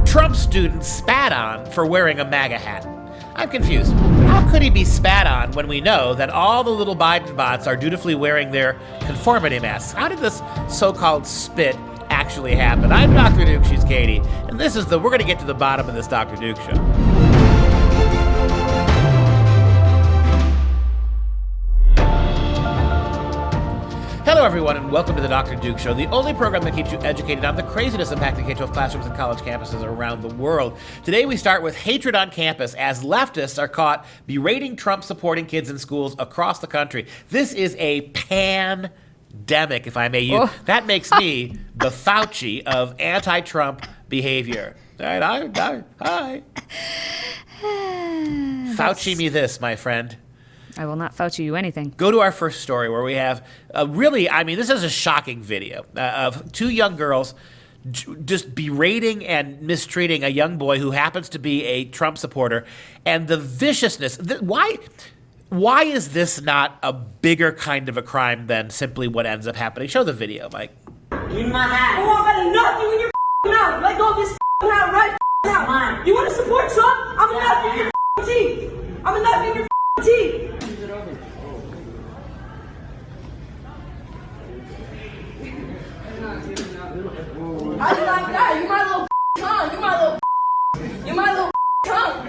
Trump student spat on for wearing a MAGA hat. I'm confused. How could he be spat on when we know that all the little Biden bots are dutifully wearing their conformity masks? How did this so-called spit actually happen? I'm Dr. Duke, she's Katie, and we're going to get to the bottom of this Dr. Duke show. Hello, everyone, and welcome to the Dr. Duke Show, the only program that keeps you educated on the craziness impacting K-12 classrooms and college campuses around the world. Today, we start with hatred on campus as leftists are caught berating Trump-supporting kids in schools across the country. This is a pandemic, if I may use. That makes me the Fauci of anti-Trump behavior. All right, hi. Fauci me this, my friend. I will not Fauci you anything. Go to our first story where we have this is a shocking video of two young girls just berating and mistreating a young boy who happens to be a Trump supporter. And the viciousness, why is this not a bigger kind of a crime than simply what ends up happening? Show the video, Mike. Give me my hat. Oh, I'm gonna knock you in your mouth. Let go of this hat right now. You wanna support Trump? I'm gonna knock you in your teeth. I'm gonna knock you in your teeth. How you like that? You my little tongue. You my little tongue.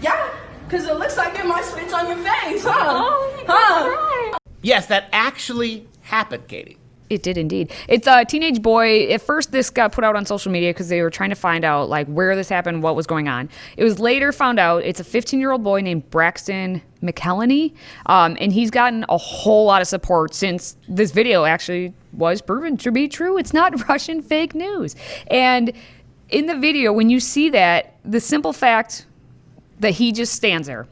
Yeah, because it looks like it might switch on your face, huh? Yes, that actually happened, Katie. It did indeed. It's a teenage boy. At first, this got put out on social media because they were trying to find out where this happened, what was going on. It was later found out it's a 15-year-old boy named Braxton McElhenney, and he's gotten a whole lot of support since this video actually was proven to be true. It's not Russian fake news. And in the video, when you see that, the simple fact that he just stands there.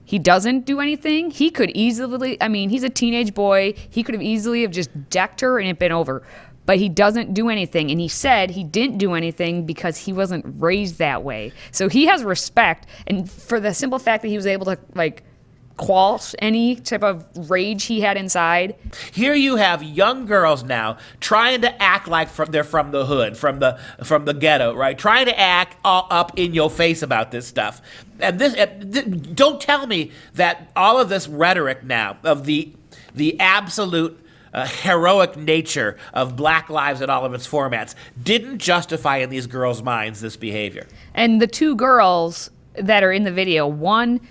He doesn't do anything. He could easily, he's a teenage boy. He could have easily have just decked her and it been over. But he doesn't do anything. And he said he didn't do anything because he wasn't raised that way. So he has respect. And for the simple fact that he was able to, quash any type of rage he had inside. Here you have young girls now trying to act like they're from the hood, from the ghetto, right? Trying to act all up in your face about this stuff. And don't tell me that all of this rhetoric now of the absolute heroic nature of Black lives in all of its formats didn't justify in these girls' minds this behavior. And the two girls that are in the video, one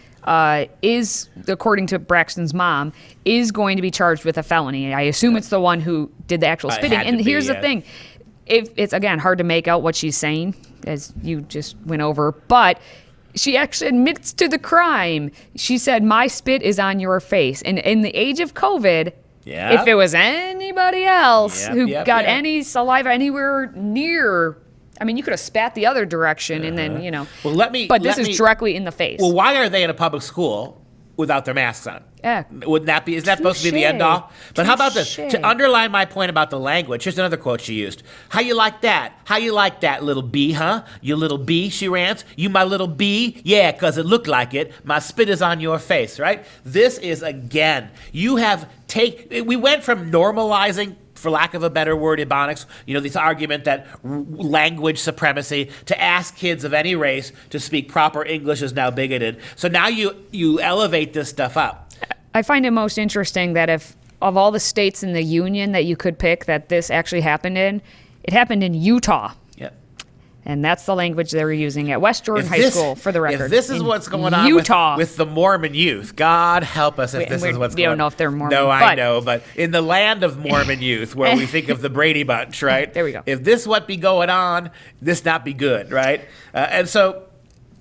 is, according to Braxton's mom, is going to be charged with a felony. I assume it's the one who did the actual spitting. And here's the thing. It's, again, hard to make out what she's saying, as you just went over, but she actually admits to the crime. She said, "My spit is on your face." And in the age of COVID, if it was anybody else who got any saliva anywhere near, you could have spat the other direction and then, Well, this is directly in the face. Well, why are they in a public school without their masks on? Yeah. Isn't that supposed to be the end all? But how about this? To underline my point about the language, here's another quote she used. "How you like that? How you like that, little bee, huh? You little bee," she rants. "You my little bee? Yeah, 'cause it looked like it. My spit is on your face," right? This is, again, we went from normalizing, for lack of a better word, Ebonics, this argument that language supremacy, to ask kids of any race to speak proper English is now bigoted. So now you elevate this stuff up. I find it most interesting that if of all the states in the union that you could pick that this actually happened in, it happened in Utah. Yep. And that's the language they were using at West Jordan High School, for the record. If this is what's going on Utah. with the Mormon youth, God help us if this is what's going on. We don't know if they're Mormon. No, I know, but in the land of Mormon youth, where we think of the Brady Bunch, right? There we go. If this what be going on, this not be good, right? And so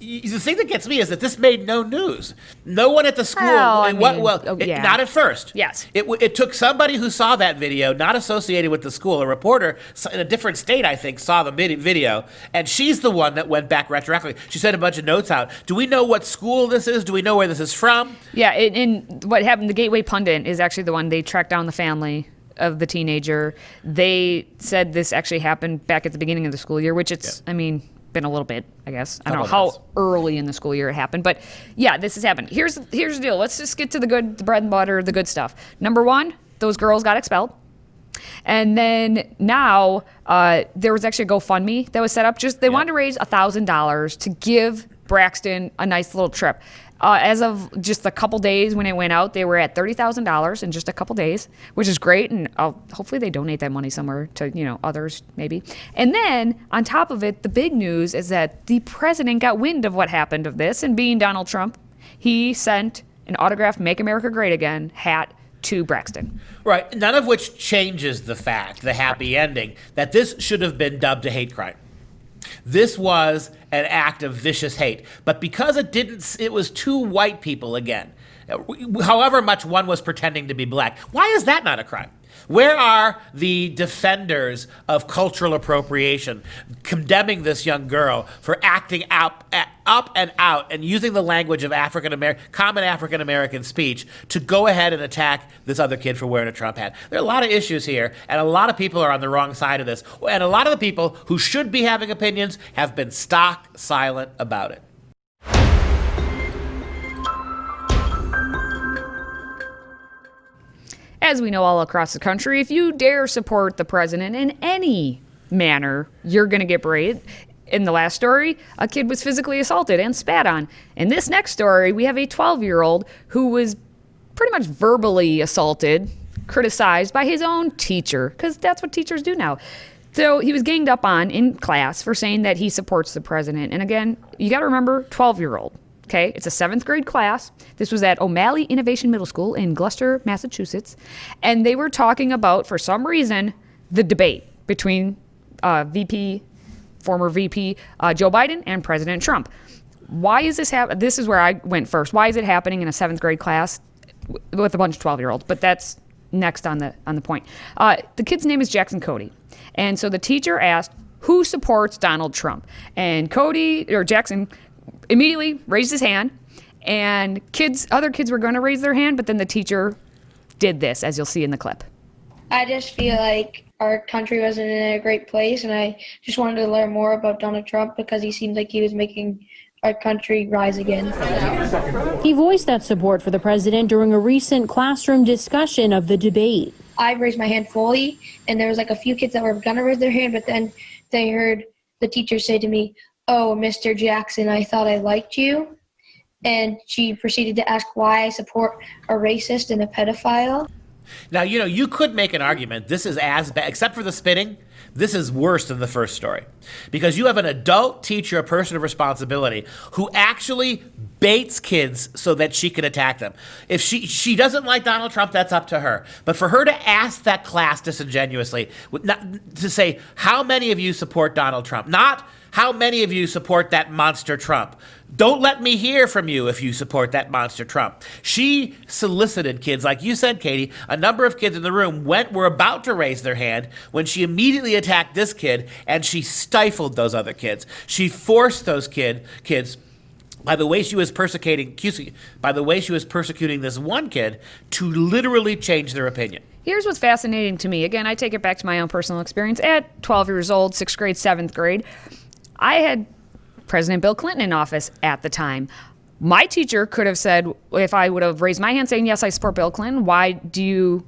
the thing that gets me is that this made no news. No one at the school. Not at first. Yes. It took somebody who saw that video, not associated with the school, a reporter in a different state, I think, saw the video, and she's the one that went back retroactively. She sent a bunch of notes out. Do we know what school this is? Do we know where this is from? Yeah, and what happened, the Gateway Pundit is actually the one, they tracked down the family of the teenager. They said this actually happened back at the beginning of the school year, which it's, been a little bit, I guess. I don't know how early in the school year it happened, but yeah, this has happened. Here's the deal. Let's just get to the bread and butter, the good stuff. Number one, those girls got expelled. And then now there was actually a GoFundMe that was set up. They wanted to raise $1,000 to give Braxton a nice little trip. As of just a couple days when it went out, they were at $30,000 in just a couple days, which is great. And hopefully they donate that money somewhere to, others maybe. And then on top of it, the big news is that the president got wind of what happened of this. And being Donald Trump, he sent an autographed Make America Great Again hat to Braxton. Right. None of which changes the fact, the happy ending, that this should have been dubbed a hate crime. This was an act of vicious hate. But because it was two white people again, however much one was pretending to be black. Why is that not a crime? Where are the defenders of cultural appropriation condemning this young girl for acting up and out and using the language of common African American speech to go ahead and attack this other kid for wearing a Trump hat? There are a lot of issues here, and a lot of people are on the wrong side of this. And a lot of the people who should be having opinions have been stock silent about it. As we know all across the country, if you dare support the president in any manner, you're going to get berated. In the last story, a kid was physically assaulted and spat on. In this next story, we have a 12-year-old who was pretty much verbally assaulted, criticized by his own teacher, because that's what teachers do now. So he was ganged up on in class for saying that he supports the president. And again, you got to remember, 12-year-old. Okay, it's a 7th grade class. This was at O'Malley Innovation Middle School in Gloucester, Massachusetts. And they were talking about, for some reason, the debate between former VP Joe Biden and President Trump. Why is this happening? This is where I went first. Why is it happening in a 7th grade class with a bunch of 12-year-olds? But that's next on the point. The kid's name is Jackson Cody. And so the teacher asked, who supports Donald Trump? And Jackson immediately raised his hand, and other kids were going to raise their hand, but then the teacher did this, as you'll see in the clip. I just feel like our country wasn't in a great place, and I just wanted to learn more about Donald Trump because he seemed like he was making our country rise again. He voiced that support for the president during a recent classroom discussion of the debate. I raised my hand fully, and there was like a few kids that were going to raise their hand, but then they heard the teacher say to me, "Oh, Mr. Jackson, I thought I liked you." And she proceeded to ask why I support a racist and a pedophile. Now, you could make an argument this is as bad, except for the spitting, this is worse than the first story. Because you have an adult teacher, a person of responsibility, who actually baits kids so that she can attack them. If she doesn't like Donald Trump, that's up to her. But for her to ask that class disingenuously, to say, how many of you support Donald Trump? Not how many of you support that monster Trump? Don't let me hear from you if you support that monster Trump. She solicited kids, like you said, Katie. A number of kids in the room were about to raise their hand when she immediately attacked this kid, and she stifled those other kids. She forced those kids, by the way she was persecuting this one kid, to literally change their opinion. Here's what's fascinating to me. Again, I take it back to my own personal experience. At 12 years old, 6th grade, 7th grade, I had President Bill Clinton in office at the time. My teacher could have said, if I would have raised my hand saying, yes, I support Bill Clinton, why do you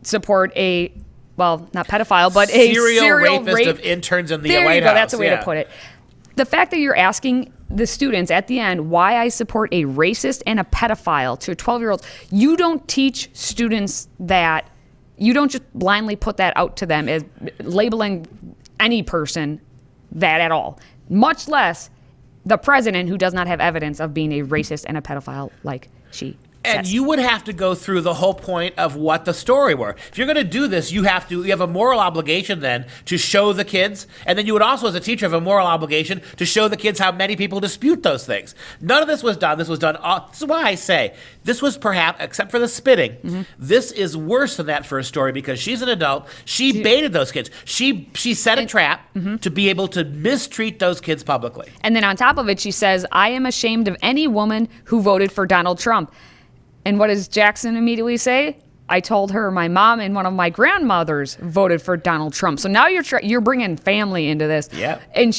support not pedophile, but a serial rapist of interns in the White House? There you go. That's a way to put it. The fact that you're asking the students at the end why I support a racist and a pedophile to 12-year-olds, you don't teach students that. You don't just blindly put that out to them as labeling any person that at all, much less the president, who does not have evidence of being a racist and a pedophile like she And you would have to go through the whole point of what the story were. If you're going to do this, you have a moral obligation then to show the kids, and then you would also, as a teacher, have a moral obligation to show the kids how many people dispute those things. None of this was done. This was done. This is why I say this was perhaps, except for the spitting, this is worse than that for a story because she's an adult. She baited those kids. She set a trap to be able to mistreat those kids publicly. And then on top of it, she says, "I am ashamed of any woman who voted for Donald Trump." And what does Jackson immediately say? I told her my mom and one of my grandmothers voted for Donald Trump. So now you're bringing family into this. Yeah. And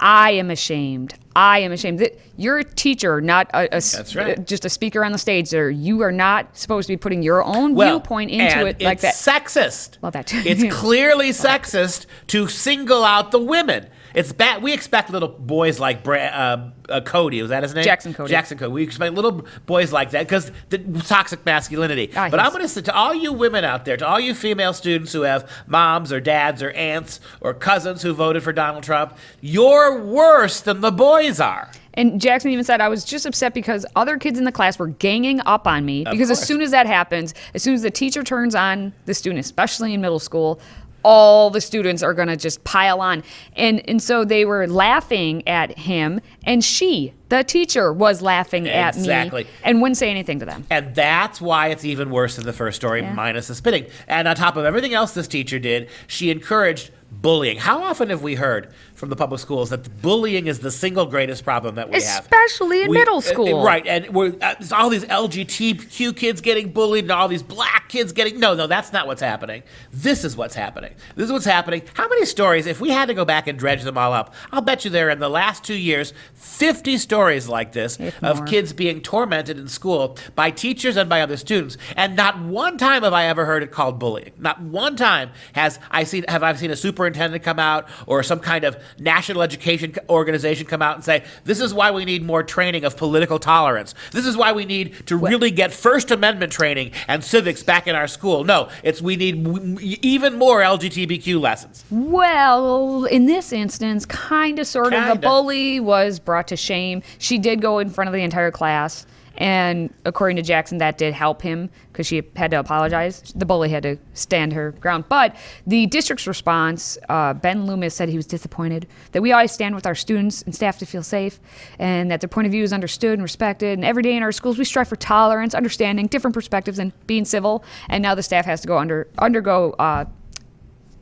I am ashamed. I am ashamed that you're a teacher, not That's right. just a speaker on the stage there. You are not supposed to be putting your own viewpoint into it like that. It's sexist. Love that too. It's clearly sexist to single out the women. It's bad. We expect little boys like Cody. Was that his name? Jackson Cody. Jackson Cody. We expect little boys like that because the toxic masculinity. But I'm going to say to all you women out there, to all you female students who have moms or dads or aunts or cousins who voted for Donald Trump, you're worse than the boys are. And Jackson even said, I was just upset because other kids in the class were ganging up on me. Because as soon as that happens, as soon as the teacher turns on the student, especially in middle school, all the students are going to just pile on. And so they were laughing at him, and the teacher, was laughing at me and wouldn't say anything to them. And that's why it's even worse than the first story, minus the spitting. And on top of everything else this teacher did, she encouraged bullying. How often have we heard from the public schools that bullying is the single greatest problem that we have? Especially in middle school. Right. And there's all these LGBTQ kids getting bullied and all these black kids getting... No, that's not what's happening. This is what's happening. This is what's happening. How many stories, if we had to go back and dredge them all up, I'll bet you there in the last 2 years, 50 stories like this of kids being tormented in school by teachers and by other students. And not one time have I ever heard it called bullying. Not one time have I seen a superintendent come out or some kind of national education organization come out and say, this is why we need more training of political tolerance. This is why we need to really get First Amendment training and civics back in our school. No, we need even more LGBTQ lessons. Well, in this instance, kind of, sort of, the bully was brought to shame. She did go in front of the entire class. And according to Jackson, that did help him because she had to apologize. The bully had to stand her ground. But the district's response, Ben Loomis said he was disappointed that we always stand with our students and staff to feel safe and that their point of view is understood and respected. And every day in our schools, we strive for tolerance, understanding, different perspectives, and being civil. And now the staff has to go undergo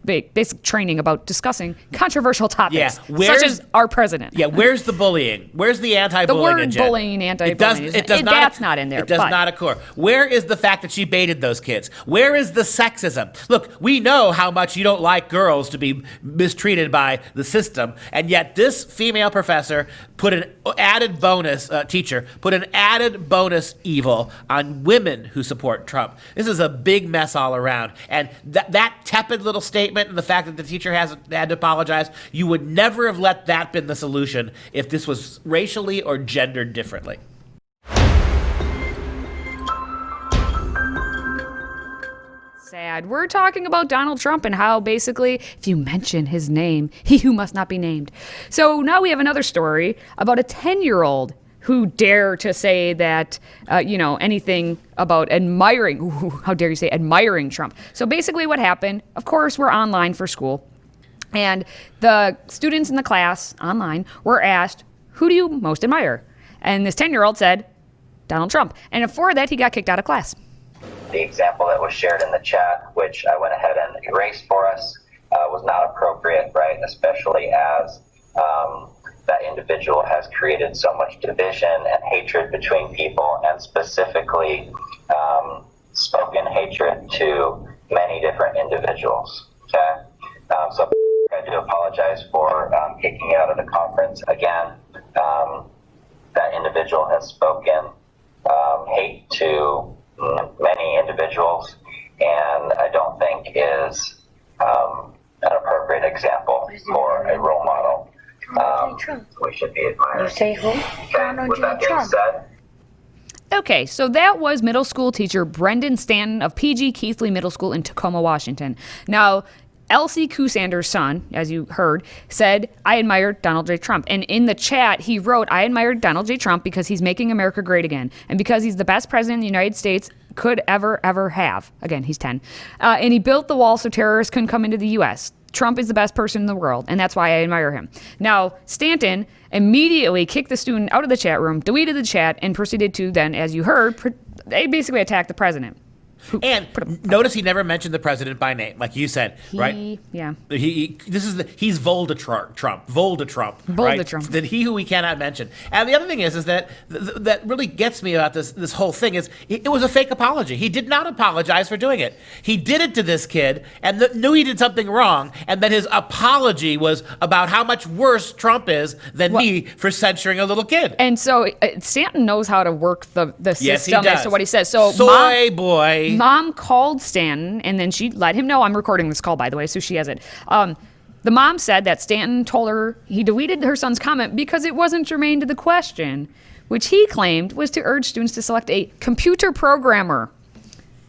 basic training about discussing controversial topics, such as our president. Yeah, where's the bullying? Where's the anti-bullying agenda? The word bullying, anti-bullying, that's not in there. It does not occur. Where is the fact that she baited those kids? Where is the sexism? Look, we know how much you don't like girls to be mistreated by the system, and yet this female professor put an added bonus, teacher, put an added bonus evil on women who support Trump. This is a big mess all around, and that tepid little statement and the fact that the teacher had to apologize, you would never have let that been the solution if this was racially or gendered differently. Sad. We're talking about Donald Trump and how basically if you mention his name, he who must not be named. So now we have another story about a 10-year-old who dare to say that, anything about admiring, how dare you say admiring Trump. So basically what happened, of course, we're online for school. And the students in the class online were asked, who do you most admire? And this 10-year-old said, Donald Trump. And for that, he got kicked out of class. The example that was shared in the chat, which I went ahead and erased for us, was not appropriate, right? Especially as that individual has created so much division and hatred between people, and specifically spoken hatred to many different individuals. Okay, so I do apologize for kicking you out of the conference again. That individual has spoken hate to many individuals, and I don't think is an appropriate example for a role model. We should be admiring. You say who? Okay, with that being said. Okay, so that was middle school teacher Brendan Stanton of PG Keithley Middle School in Tacoma, Washington. Now, Elsie Kusander's son, as you heard, said, I admire Donald J. Trump. And in the chat, he wrote, I admire Donald J. Trump because he's making America great again. And because he's the best president the United States could ever have. Again, he's 10. And he built the wall so terrorists couldn't come into the U.S. Trump is the best person in the world, and that's why I admire him. Now, Stanton immediately kicked the student out of the chat room, deleted the chat, and proceeded to then, as you heard, they basically attacked the president. And notice he never mentioned the president by name, like you said, right? Yeah. He's Volda-Trump, right? That he who we cannot mention. And the other thing is that that really gets me about this whole thing is it was a fake apology. He did not apologize for doing it. He did it to this kid and knew he did something wrong, and then his apology was about how much worse Trump is than me for censuring a little kid. And so Stanton knows how to work the Yes, system he does. as to what he says. So Soy boy. Mom called Stanton, and then she let him know. I'm recording this call, by the way, so she has it. The mom said that Stanton told her he deleted her son's comment because it wasn't germane to the question, which he claimed was to urge students to select a computer programmer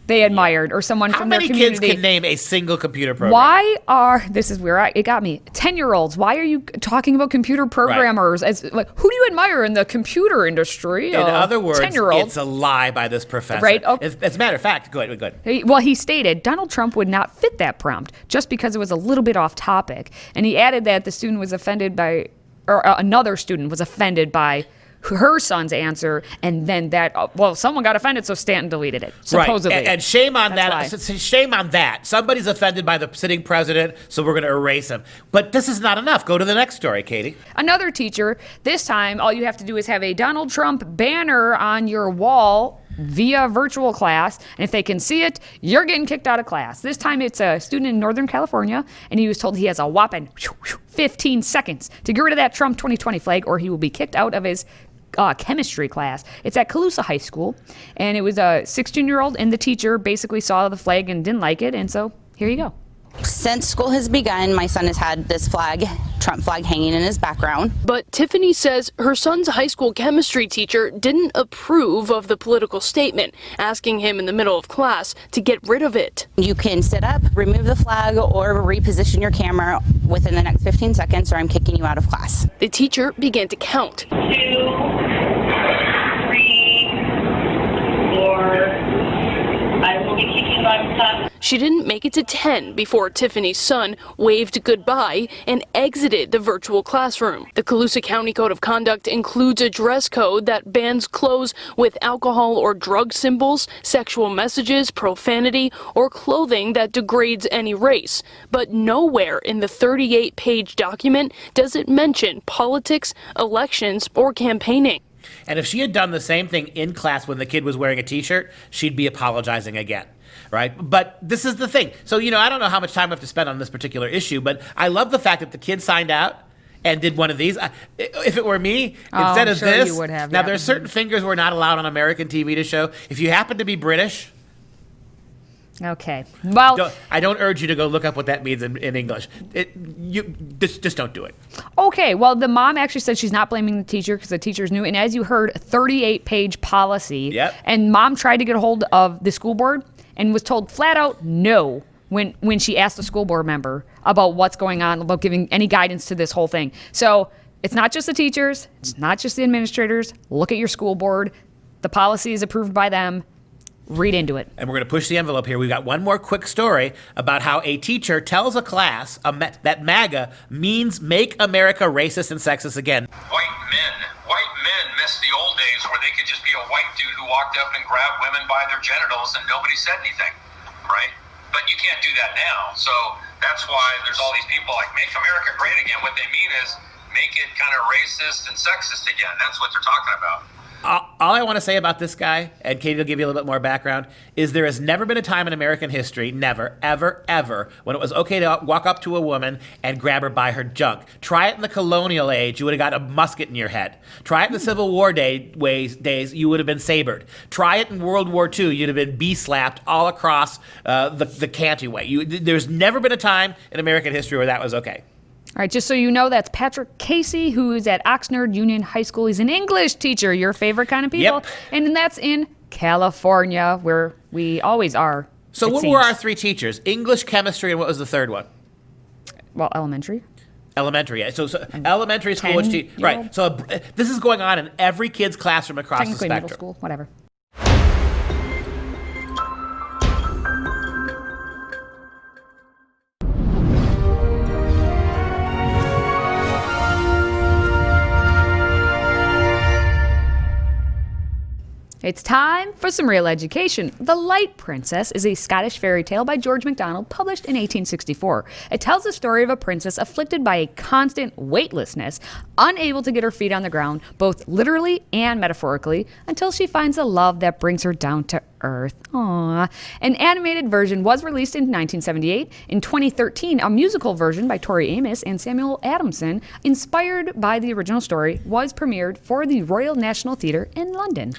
they admired or someone from their community. How many kids can name a single computer program? This is where it got me, 10-year-olds, why are you talking about computer programmers? Right. As like, who do you admire in the computer industry? In other words, 10-year-olds. it's a lie by this professor. Right. Okay. As a matter of fact, go ahead. He stated Donald Trump would not fit that prompt just because it was a little bit off topic. And he added that the student was offended by, or another student was offended by her son's answer, and then someone got offended, so Stanton deleted it, supposedly. Right. And shame on That's that. why. Shame on that. Somebody's offended by the sitting president, so we're going to erase him. But this is not enough. Go to the next story, Katie. Another teacher, this time all you have to do is have a Donald Trump banner on your wall via virtual class, and if they can see it, you're getting kicked out of class. This time it's a student in Northern California, and he was told he has a whopping 15 seconds to get rid of that Trump 2020 flag, or he will be kicked out of his chemistry class. It's at Colusa High School, and it was a 16-year-old, and the teacher basically saw the flag and didn't like it, and so here you go. Since school has begun, my son has had this flag, Trump flag, hanging in his background. But Tiffany says her son's high school chemistry teacher didn't approve of the political statement, asking him in the middle of class to get rid of it. You can sit up, remove the flag, or reposition your camera within the next 15 seconds, or I'm kicking you out of class. The teacher began to count. 2, 3, 4. I will be kicking you out of class. She didn't make it to 10 before Tiffany's son waved goodbye and exited the virtual classroom. The Colusa County Code of Conduct includes a dress code that bans clothes with alcohol or drug symbols, sexual messages, profanity, or clothing that degrades any race. But nowhere in the 38-page document does it mention politics, elections, or campaigning. And if she had done the same thing in class when the kid was wearing a T-shirt, she'd be apologizing again. Right? But this is the thing. So, I don't know how much time we have to spend on this particular issue, but I love the fact that the kid signed out and did one of these. If it were me, instead of this, you would have, now there are certain fingers we're not allowed on American TV to show. If you happen to be British, okay. Well, I don't urge you to go look up what that means in English. Just don't do it. Okay. Well, the mom actually said she's not blaming the teacher because the teacher's new. And as you heard, 38-page policy. Yep. And mom tried to get a hold of the school board and was told flat out no when she asked a school board member about what's going on, about giving any guidance to this whole thing. So it's not just the teachers. It's not just the administrators. Look at your school board. The policy is approved by them. Read into it. And we're going to push the envelope here. We've got one more quick story about how a teacher tells a class that MAGA means make America racist and sexist again. White men miss the old days where they could just be a white dude who walked up and grabbed women by their genitals and nobody said anything, right? But you can't do that now. So that's why there's all these people like make America great again. What they mean is make it kind of racist and sexist again. That's what they're talking about. All I want to say about this guy, and Katie will give you a little bit more background, is there has never been a time in American history, never, ever, ever, when it was okay to walk up to a woman and grab her by her junk. Try it in the colonial age, you would have got a musket in your head. Try it in the Civil War days, you would have been sabered. Try it in World War II, you'd have been bee-slapped all across the cantyway. There's never been a time in American history where that was okay. All right, just so you know, that's Patrick Casey, who is at Oxnard Union High School. He's an English teacher, your favorite kind of people. Yep. And that's in California, where we always are. So what were our three teachers? English, chemistry, and what was the third one? Well, elementary. Elementary, yeah. So elementary school, right. So this is going on in every kid's classroom across the spectrum. Technically middle school, whatever. It's time for some real education. The Light Princess is a Scottish fairy tale by George MacDonald, published in 1864. It tells the story of a princess afflicted by a constant weightlessness, unable to get her feet on the ground, both literally and metaphorically, until she finds a love that brings her down to earth. Aww. An animated version was released in 1978. In 2013, a musical version by Tori Amos and Samuel Adamson, inspired by the original story, was premiered for the Royal National Theatre in London.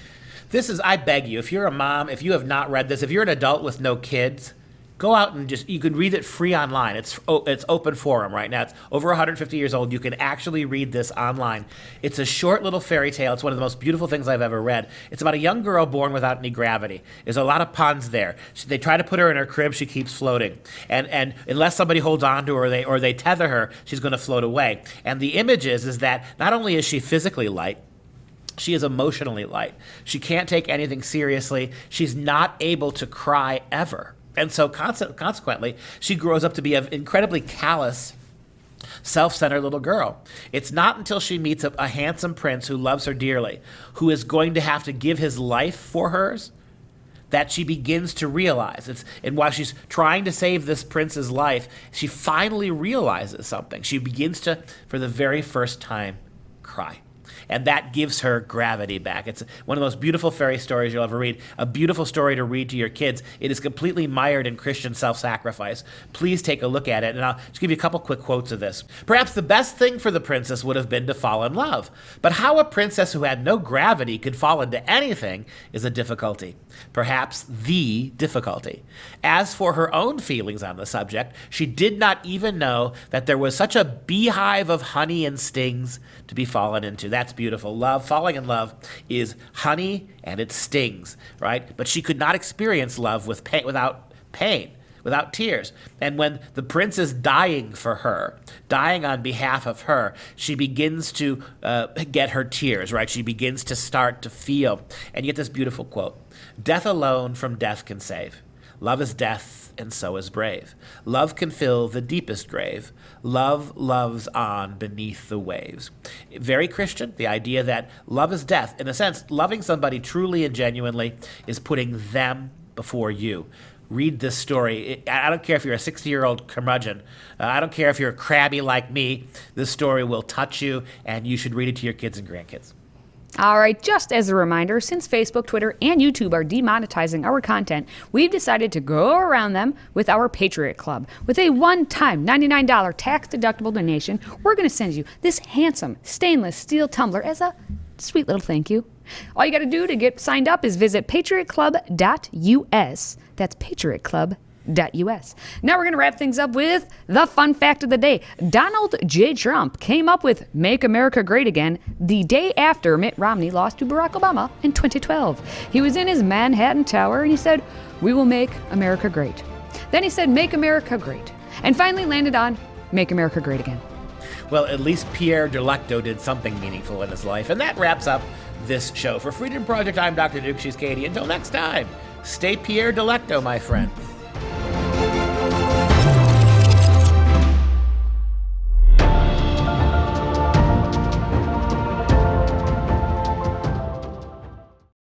This is, I beg you, if you're a mom, if you have not read this, if you're an adult with no kids, go out and you can read it free online. It's open forum right now. It's over 150 years old. You can actually read this online. It's a short little fairy tale. It's one of the most beautiful things I've ever read. It's about a young girl born without any gravity. There's a lot of puns there. They try to put her in her crib. She keeps floating. And unless somebody holds on to her or they tether her, she's going to float away. And the image is that not only is she physically light, she is emotionally light. She can't take anything seriously. She's not able to cry ever. And so consequently, she grows up to be an incredibly callous, self-centered little girl. It's not until she meets a handsome prince who loves her dearly, who is going to have to give his life for hers, that she begins to realize. And while she's trying to save this prince's life, she finally realizes something. She begins to, for the very first time, cry. And that gives her gravity back. It's one of the most beautiful fairy stories you'll ever read. A beautiful story to read to your kids. It is completely mired in Christian self-sacrifice. Please take a look at it, and I'll just give you a couple quick quotes of this. Perhaps the best thing for the princess would have been to fall in love. But how a princess who had no gravity could fall into anything is a difficulty. Perhaps the difficulty. As for her own feelings on the subject, she did not even know that there was such a beehive of honey and stings to be fallen into. That's beautiful. Love, falling in love, is honey and it stings, right? But she could not experience love with without pain, without tears. And when the prince is dying for her, dying on behalf of her, she begins to get her tears, right? She begins to start to feel. And you get this beautiful quote: "Death alone from death can save. Love is death, and so is brave. Love can fill the deepest grave. Love loves on beneath the waves." Very Christian, the idea that love is death. In a sense, loving somebody truly and genuinely is putting them before you. Read this story. I don't care if you're a 60-year-old curmudgeon. I don't care if you're crabby like me. This story will touch you, and you should read it to your kids and grandkids. All right, just as a reminder, since Facebook, Twitter, and YouTube are demonetizing our content, we've decided to go around them with our Patriot Club. With a one-time $99 tax-deductible donation, we're going to send you this handsome stainless steel tumbler as a sweet little thank you. All you got to do to get signed up is visit patriotclub.us. That's patriotclub.us. Now we're going to wrap things up with the fun fact of the day. Donald J. Trump came up with Make America Great Again the day after Mitt Romney lost to Barack Obama in 2012. He was in his Manhattan Tower and he said, "We will make America great." Then he said, "Make America great," and finally landed on Make America Great Again. Well, at least Pierre Delecto did something meaningful in his life. And that wraps up this show. For Freedom Project, I'm Dr. Duke. She's Katie. Until next time, stay Pierre Delecto, my friend.